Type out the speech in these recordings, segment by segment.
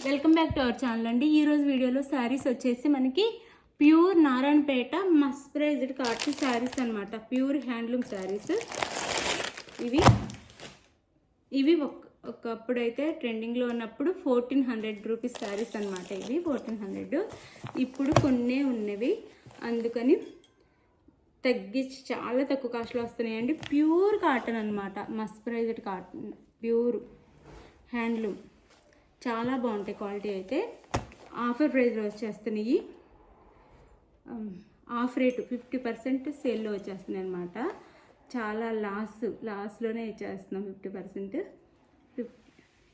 Welcome back to our channel అండి. ఈరోజు వీడియోలో శారీస్ వచ్చేసి మనకి ప్యూర్ నారాయణపేట మస్ప్రైజ్డ్ కాటన్ శారీస్ అనమాట. ప్యూర్ హ్యాండ్లూమ్ శారీస్ ఇవి ఒకప్పుడైతే ట్రెండింగ్లో ఉన్నప్పుడు 1400 రూపీస్ శారీస్ అనమాట. ఇవి 1400. ఇప్పుడు కొన్నే ఉన్నవి, అందుకని తగ్గించి చాలా తక్కువ కాస్ట్లో వస్తున్నాయండి. ప్యూర్ కాటన్ అనమాట, మస్ప్రైజ్డ్ కాటన్, ప్యూర్ హ్యాండ్లూమ్. చాలా బాగుంటాయి క్వాలిటీ. అయితే ఆఫర్ ప్రైస్లో వచ్చేస్తున్నాయి. ఆఫ్ రేటు 50% సేల్లో వచ్చేస్తున్నాయి అనమాట. చాలా లాస్లోనే ఇచ్చేస్తున్నాం 50%.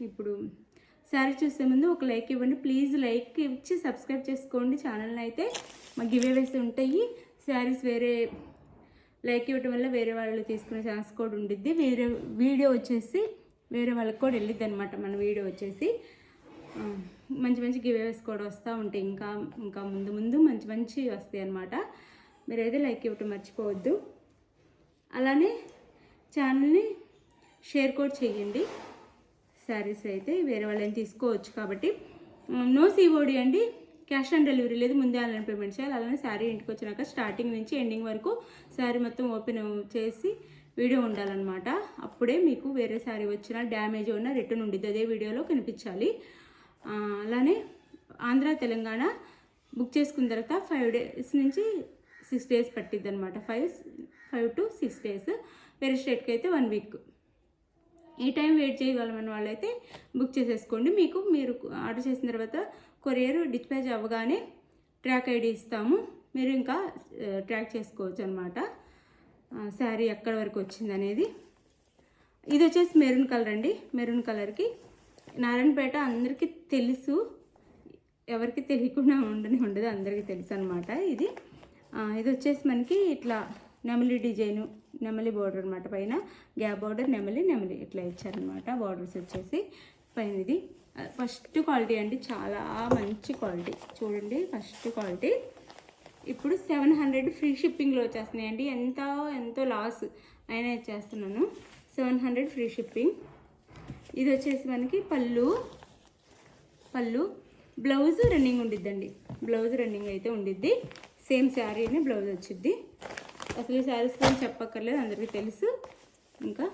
ఇప్పుడు శారీ చూసే ముందు ఒక లైక్ ఇవ్వండి ప్లీజ్. లైక్ ఇచ్చి సబ్స్క్రైబ్ చేసుకోండి ఛానల్ని. అయితే మా గివ్ అవేస్ ఉంటాయి. శారీస్ వేరే లైక్ ఇవ్వడం వల్ల వేరే వాళ్ళు తీసుకునే ఛాన్స్ కూడా ఉండిద్ది. వేరే వీడియో వచ్చేసి వేరే వాళ్ళకి కూడా వెళ్ళిద్ది అనమాట. మన వీడియో వచ్చేసి మంచి మంచి గివ్ అవేస్ కూడా వస్తూ ఉంటాయి. ఇంకా ముందు మంచి వస్తాయి అనమాట. మీరైతే లైక్ ఇవ్వటం మర్చిపోవద్దు. అలానే ఛానల్ని షేర్ కూడా చేయండి. శారీస్ అయితే వేరే వాళ్ళని తీసుకోవచ్చు కాబట్టి. నో సిఓడి అండి, క్యాష్ ఆన్ డెలివరీ లేదు, ముందే ఆన్లైన్ పేమెంట్ చేయాలి. అలానే శారీ ఇంటికి వచ్చినాక స్టార్టింగ్ నుంచి ఎండింగ్ వరకు శారీ మొత్తం ఓపెన్ చేసి వీడియో ఉండాలన్నమాట. అప్పుడే మీకు వేరే శారీ వచ్చినా డ్యామేజ్ ఉన్నా రిటర్న్ ఉండిద్ది, అదే వీడియోలో కనిపించాలి. అలానే ఆంధ్ర తెలంగాణ బుక్ చేసుకున్న తర్వాత 5 days నుంచి 6 days పట్టిద్ది అనమాట. 5 to 6 days. వేరే స్టేట్కి అయితే 1 week. ఈ టైం వెయిట్ చేయగలమని వాళ్ళైతే బుక్ చేసేసుకోండి. మీరు ఆర్డర్ చేసిన తర్వాత కొరియర్ డిస్పాచ్ అవ్వగానే ట్రాక్ ఐడి ఇస్తాము, మీరు ఇంకా ట్రాక్ చేసుకోవచ్చు అనమాట శారీ ఎక్కడి వరకు వచ్చింది అనేది. ఇది వచ్చేసి మెరూన్ కలర్ అండి. మెరూన్ కలర్కి నారాయణపేట అందరికీ తెలుసు, ఎవరికి తెలియకుండా ఉండదు, అందరికీ తెలుసు అనమాట. ఇది వచ్చేసి మనకి ఇట్లా నెమలి డిజైను, నెమలి బార్డర్ అనమాట. పైన గ్యాప్ బార్డర్, నెమలి ఇట్లా ఇచ్చారనమాట. బార్డర్స్ వచ్చేసి పైన. ఇది ఫస్ట్ క్వాలిటీ అండి, చాలా మంచి క్వాలిటీ. చూడండి ఫస్ట్ క్వాలిటీ. ఇప్పుడు 700 ఫ్రీ షిప్పింగ్లో వచ్చేస్తున్నాయండి. ఎంతో లాస్ అయినా ఇచ్చేస్తున్నాను. 700 ఫ్రీ షిప్పింగ్. ఇది వచ్చేసి మనకి పళ్ళు, బ్లౌజ్ రన్నింగ్ ఉండిద్దండి. బ్లౌజ్ రన్నింగ్ అయితే ఉండిద్ది. సేమ్ శారీని బ్లౌజ్ వచ్చిద్ది. అసలు ఈ శారీస్ గురించి చెప్పక్కర్లేదు, అందరికీ తెలుసు. ఇంకా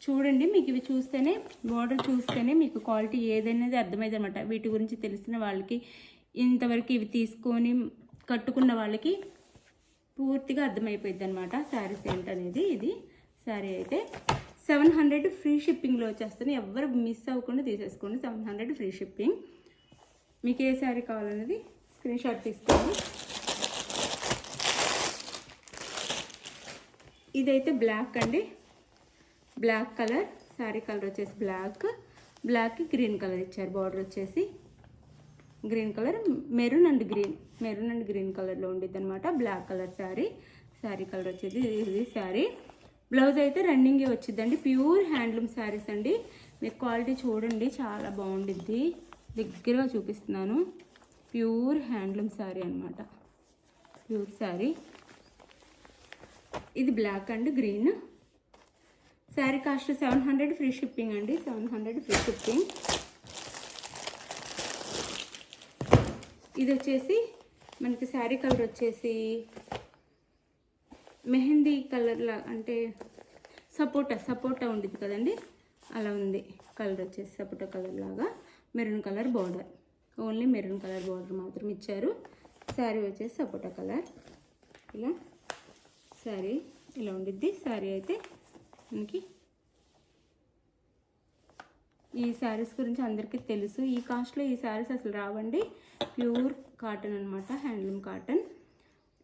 చూడండి, మీకు ఇవి చూస్తేనే, బార్డర్ చూస్తేనే మీకు క్వాలిటీ ఏదనేది అర్థమైంది అనమాట. వీటి గురించి తెలిసిన వాళ్ళకి, ఇంతవరకు ఇవి తీసుకొని కట్టుకున్న వాళ్ళకి పూర్తిగా అర్థమైపోయింది అనమాట శారీస్ ఏంటనేది. ఇది శారీ అయితే 700 ఫ్రీ షిప్పింగ్లో వచ్చేస్తుంది. ఎవరు మిస్ అవ్వకుండా తీసేసుకోండి. 700 ఫ్రీ షిప్పింగ్. మీకు ఏ శారీ కావాలనేది స్క్రీన్ షాట్ తీసుకోండి. ఇదైతే బ్లాక్ అండి, బ్లాక్ కలర్. శారీ కలర్ వచ్చేసి బ్లాక్కి గ్రీన్ కలర్ ఇచ్చారు. బార్డర్ వచ్చేసి green colour, maroon and green కలర్లో ఉండిద్ది అనమాట. బ్లాక్ కలర్ శారీ కలర్ వచ్చేది ఇది శారీ. బ్లౌజ్ అయితే రన్నింగే వచ్చిద్దండి. ప్యూర్ హ్యాండ్లూమ్ శారీస్ అండి. మీకు క్వాలిటీ చూడండి, చాలా బాగుండిద్ది. దగ్గరగా చూపిస్తున్నాను. ప్యూర్ హ్యాండ్లూమ్ శారీ అనమాట, ప్యూర్ శారీ. ఇది black and green. Sari cost 700 free shipping అండి. 700 ఫ్రీ షిప్పింగ్. ఇది వచ్చేసి మనకి శారీ కలర్ వచ్చేసి మెహందీ కలర్లా, అంటే సపోటా ఉండిద్ది కదండి, అలా ఉంది కలర్ వచ్చేసి. సపోటా కలర్ లాగా maroon colour border, only maroon colour border మాత్రం ఇచ్చారు. శారీ వచ్చేసి సపోటా కలర్. ఇలా శారీ ఇలా ఉండిద్ది. శారీ అయితే మనకి ఈ శారీస్ గురించి అందరికీ తెలుసు. ఈ కాస్ట్లో ఈ శారీస్ అసలు రావండి. ప్యూర్ కాటన్ అనమాట, హ్యాండ్లూమ్ కాటన్.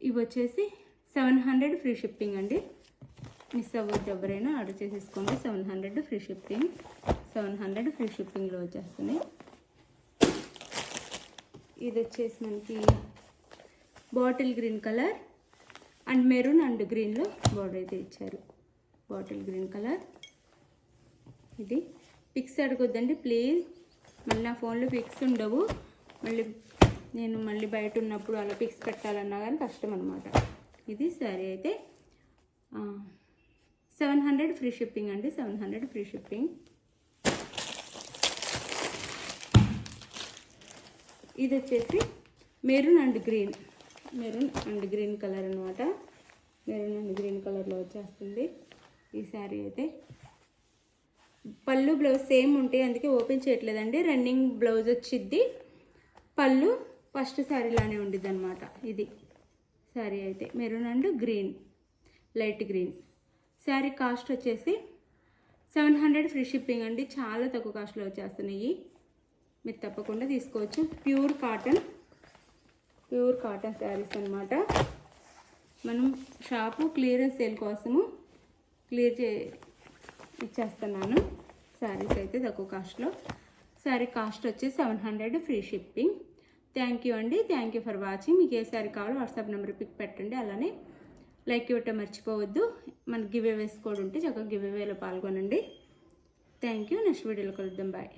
ఇవి వచ్చేసి 700 ఫ్రీ షిప్పింగ్ అండి. మిస్ అవ్వద్దు, ఎవరైనా ఆర్డర్ చేసేసుకోండి. 700 ఫ్రీ షిప్పింగ్. 700 ఫ్రీ షిప్పింగ్లో వచ్చేస్తున్నాయి. ఇది వచ్చేసి మనకి bottle green colour and maroon and గ్రీన్లో బార్డర్ అయితే ఇచ్చారు. Bottle green colour. ఇది పిక్స్ అడగొద్దండి ప్లీజ్, మళ్ళీ నా ఫోన్లో పిక్స్ ఉండవు. మళ్ళీ బయట ఉన్నప్పుడు అలా పిక్స్ పెట్టాలన్నా కానీ కష్టం అనమాట. ఇది శారీ అయితే 700 ఫ్రీ షిప్పింగ్ అండి. 700 ఫ్రీ షిప్పింగ్. ఇది వచ్చేసి మెరూన్ అండ్ గ్రీన్ కలర్ అనమాట. మెరూన్ అండ్ గ్రీన్ కలర్లో వచ్చేస్తుంది ఈ శారీ అయితే. పళ్ళు బ్లౌజ్ సేమ్ ఉంటాయి, అందుకే ఓపెన్ చేయట్లేదండి. రన్నింగ్ బ్లౌజ్ వచ్చిద్ది, పళ్ళు ఫస్ట్ శారీలానే ఉండిద్ది అనమాట. ఇది శారీ అయితే maroon and green, light green. Sari cost వచ్చేసి 700 ఫ్రీ షిప్పింగ్ అండి. చాలా తక్కువ కాస్ట్లో వచ్చేస్తున్నాయి, మీరు తప్పకుండా తీసుకోవచ్చు. ప్యూర్ కాటన్ శారీస్ అనమాట. మనం షాపు క్లియరెన్స్ సేల్ కోసము ఇచ్చేస్తున్నాను శారీస్ అయితే తక్కువ కాస్ట్లో. శారీ కాస్ట్ వచ్చి 700 ఫ్రీ షిప్పింగ్. థ్యాంక్ యూ అండి, థ్యాంక్ యూ ఫర్ వాచింగ్. మీకు ఏ శారీ కావాలో వాట్సాప్ నెంబర్ పిక్ పెట్టండి, అలానే లైక్ ఇవ్వటం మర్చిపోవద్దు. మనకి గివ్ అవేస్ కూడా ఉంటే చక్కగా గివ్ అవేలో పాల్గొనండి. Thank you. నెక్స్ట్ వీడియోలో కలుద్దాం. బాయ్.